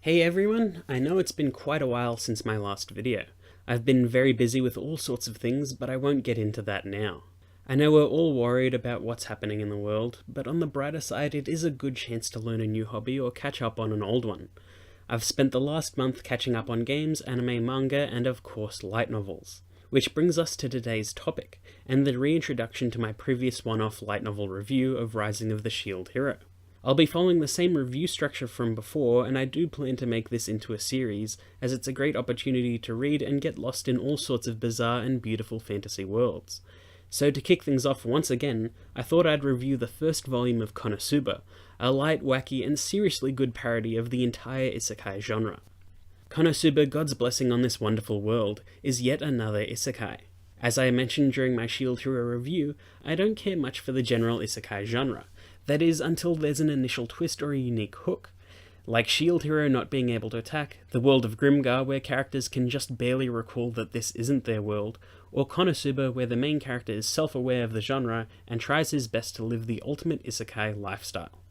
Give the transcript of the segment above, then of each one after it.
Hey everyone, I know it's been quite a while since my last video. I've been very busy with all sorts of things, but I won't get into that now. I know we're all worried about what's happening in the world, but on the brighter side it is a good chance to learn a new hobby or catch up on an old one. I've spent the last month catching up on games, anime, manga, and of course light novels. Which brings us to today's topic, and the reintroduction to my previous one-off light novel review of Rising of the Shield Hero. I'll be following the same review structure from before, and I do plan to make this into a series, as it's a great opportunity to read and get lost in all sorts of bizarre and beautiful fantasy worlds. So to kick things off once again, I thought I'd review the first volume of KonoSuba, a light, wacky, and seriously good parody of the entire isekai genre. KonoSuba, God's Blessing on This Wonderful World, is yet another isekai. As I mentioned during my Shield Hero review, I don't care much for the general isekai genre. That is, until there's an initial twist or a unique hook. Like Shield Hero not being able to attack, the world of Grimgar where characters can just barely recall that this isn't their world, or KonoSuba where the main character is self-aware of the genre and tries his best to live the ultimate isekai lifestyle.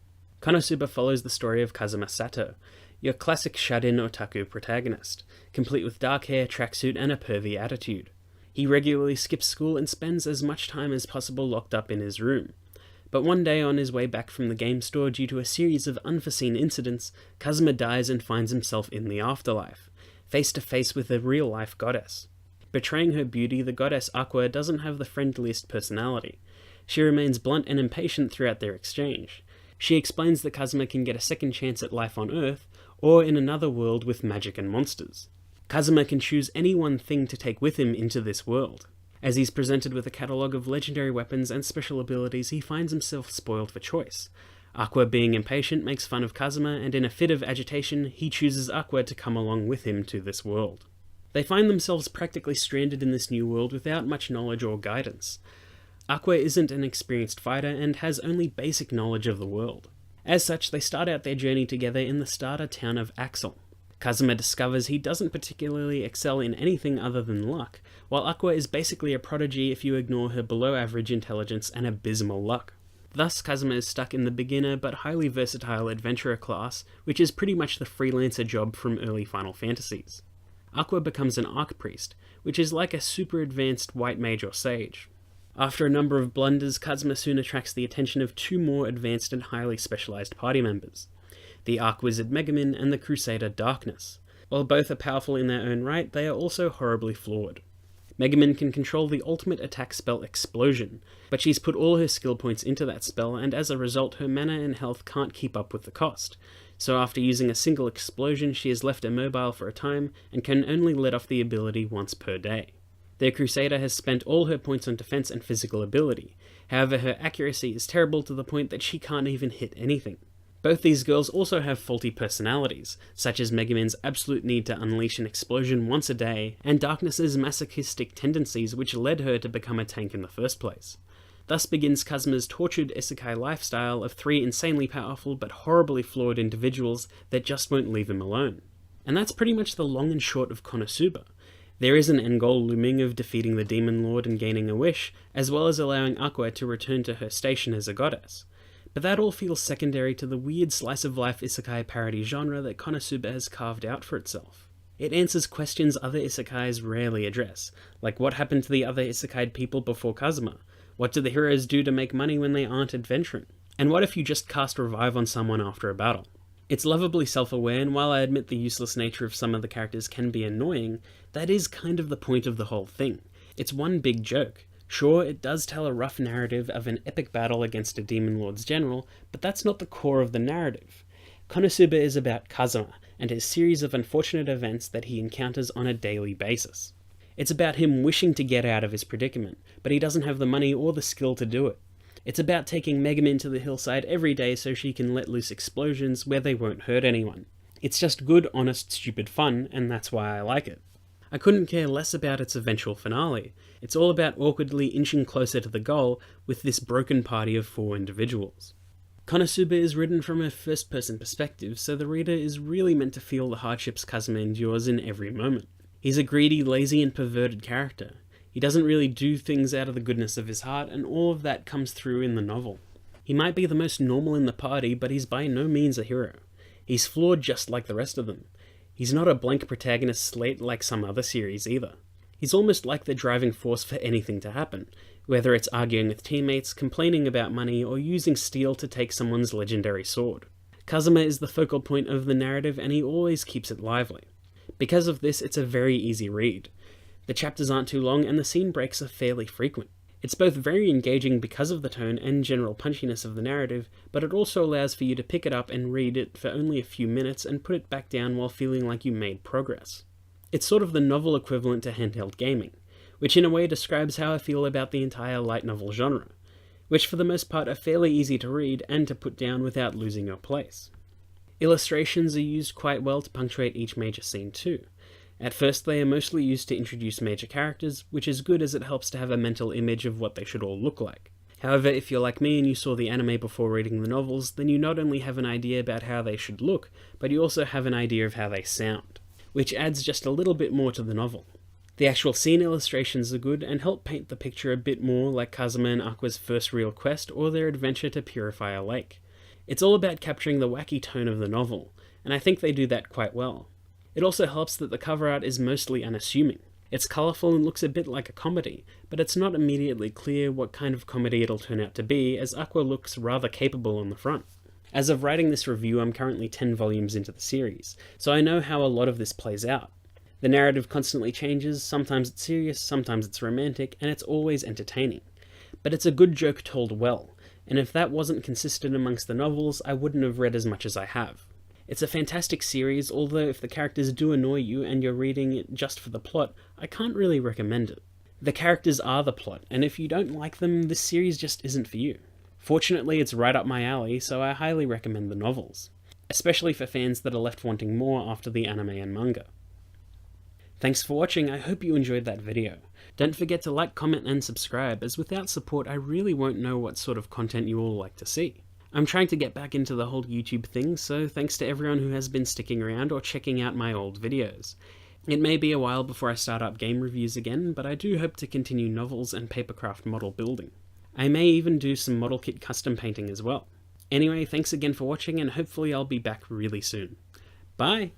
KonoSuba follows the story of Kazuma Sato, your classic shut-in otaku protagonist, complete with dark hair, tracksuit, and a pervy attitude. He regularly skips school and spends as much time as possible locked up in his room. But one day on his way back from the game store due to a series of unforeseen incidents, Kazuma dies and finds himself in the afterlife, face to face with a real-life goddess. Betraying her beauty, the goddess Aqua doesn't have the friendliest personality. She remains blunt and impatient throughout their exchange. She explains that Kazuma can get a second chance at life on Earth, or in another world with magic and monsters. Kazuma can choose any one thing to take with him into this world. As he's presented with a catalogue of legendary weapons and special abilities, he finds himself spoiled for choice. Aqua, being impatient, makes fun of Kazuma, and in a fit of agitation, he chooses Aqua to come along with him to this world. They find themselves practically stranded in this new world without much knowledge or guidance. Aqua isn't an experienced fighter and has only basic knowledge of the world. As such, they start out their journey together in the starter town of Axel. Kazuma discovers he doesn't particularly excel in anything other than luck, while Aqua is basically a prodigy if you ignore her below-average intelligence and abysmal luck. Thus, Kazuma is stuck in the beginner but highly versatile adventurer class, which is pretty much the freelancer job from early Final Fantasies. Aqua becomes an archpriest, which is like a super advanced white mage or sage. After a number of blunders, Kazuma soon attracts the attention of two more advanced and highly specialized party members, the Archwizard Megumin and the Crusader Darkness. While both are powerful in their own right, they are also horribly flawed. Megumin can control the ultimate attack spell Explosion, but she's put all her skill points into that spell, and as a result her mana and health can't keep up with the cost. So after using a single explosion, she is left immobile for a time, and can only let off the ability once per day. Their Crusader has spent all her points on defense and physical ability, however her accuracy is terrible to the point that she can't even hit anything. Both these girls also have faulty personalities, such as Megumin's absolute need to unleash an explosion once a day, and Darkness's masochistic tendencies which led her to become a tank in the first place. Thus begins Kazuma's tortured isekai lifestyle of three insanely powerful but horribly flawed individuals that just won't leave him alone. And that's pretty much the long and short of KonoSuba. There is an end goal looming of defeating the Demon Lord and gaining a wish, as well as allowing Aqua to return to her station as a goddess. But that all feels secondary to the weird slice-of-life isekai parody genre that KonoSuba has carved out for itself. It answers questions other isekais rarely address, like what happened to the other isekai people before Kazuma? What do the heroes do to make money when they aren't adventuring? And what if you just cast Revive on someone after a battle? It's lovably self-aware, and while I admit the useless nature of some of the characters can be annoying, that is kind of the point of the whole thing. It's one big joke. Sure, it does tell a rough narrative of an epic battle against a Demon Lord's general, but that's not the core of the narrative. KonoSuba is about Kazuma, and his series of unfortunate events that he encounters on a daily basis. It's about him wishing to get out of his predicament, but he doesn't have the money or the skill to do it. It's about taking Megumin to the hillside every day so she can let loose explosions where they won't hurt anyone. It's just good, honest, stupid fun, and that's why I like it. I couldn't care less about its eventual finale. It's all about awkwardly inching closer to the goal with this broken party of four individuals. KonoSuba is written from a first-person perspective, so the reader is really meant to feel the hardships Kazuma endures in every moment. He's a greedy, lazy, and perverted character. He doesn't really do things out of the goodness of his heart, and all of that comes through in the novel. He might be the most normal in the party, but he's by no means a hero. He's flawed just like the rest of them. He's not a blank protagonist slate like some other series either. He's almost like the driving force for anything to happen, whether it's arguing with teammates, complaining about money, or using steel to take someone's legendary sword. Kazuma is the focal point of the narrative, and he always keeps it lively. Because of this, it's a very easy read. The chapters aren't too long, and the scene breaks are fairly frequent. It's both very engaging because of the tone and general punchiness of the narrative, but it also allows for you to pick it up and read it for only a few minutes and put it back down while feeling like you made progress. It's sort of the novel equivalent to handheld gaming, which in a way describes how I feel about the entire light novel genre, which for the most part are fairly easy to read and to put down without losing your place. Illustrations are used quite well to punctuate each major scene too. At first they are mostly used to introduce major characters, which is good as it helps to have a mental image of what they should all look like. However, if you're like me and you saw the anime before reading the novels, then you not only have an idea about how they should look, but you also have an idea of how they sound, which adds just a little bit more to the novel. The actual scene illustrations are good and help paint the picture a bit more like Kazuma and Aqua's first real quest or their adventure to purify a lake. It's all about capturing the wacky tone of the novel, and I think they do that quite well. It also helps that the cover art is mostly unassuming. It's colourful and looks a bit like a comedy, but it's not immediately clear what kind of comedy it'll turn out to be, as Aqua looks rather capable on the front. As of writing this review, I'm currently 10 volumes into the series, so I know how a lot of this plays out. The narrative constantly changes, sometimes it's serious, sometimes it's romantic, and it's always entertaining. But it's a good joke told well, and if that wasn't consistent amongst the novels, I wouldn't have read as much as I have. It's a fantastic series, although if the characters do annoy you and you're reading it just for the plot, I can't really recommend it. The characters are the plot, and if you don't like them, this series just isn't for you. Fortunately, it's right up my alley, so I highly recommend the novels, especially for fans that are left wanting more after the anime and manga. Thanks for watching, I hope you enjoyed that video. Don't forget to like, comment and subscribe, as without support I really won't know what sort of content you all like to see. I'm trying to get back into the whole YouTube thing, so thanks to everyone who has been sticking around or checking out my old videos. It may be a while before I start up game reviews again, but I do hope to continue novels and papercraft model building. I may even do some model kit custom painting as well. Anyway, thanks again for watching, and hopefully I'll be back really soon. Bye!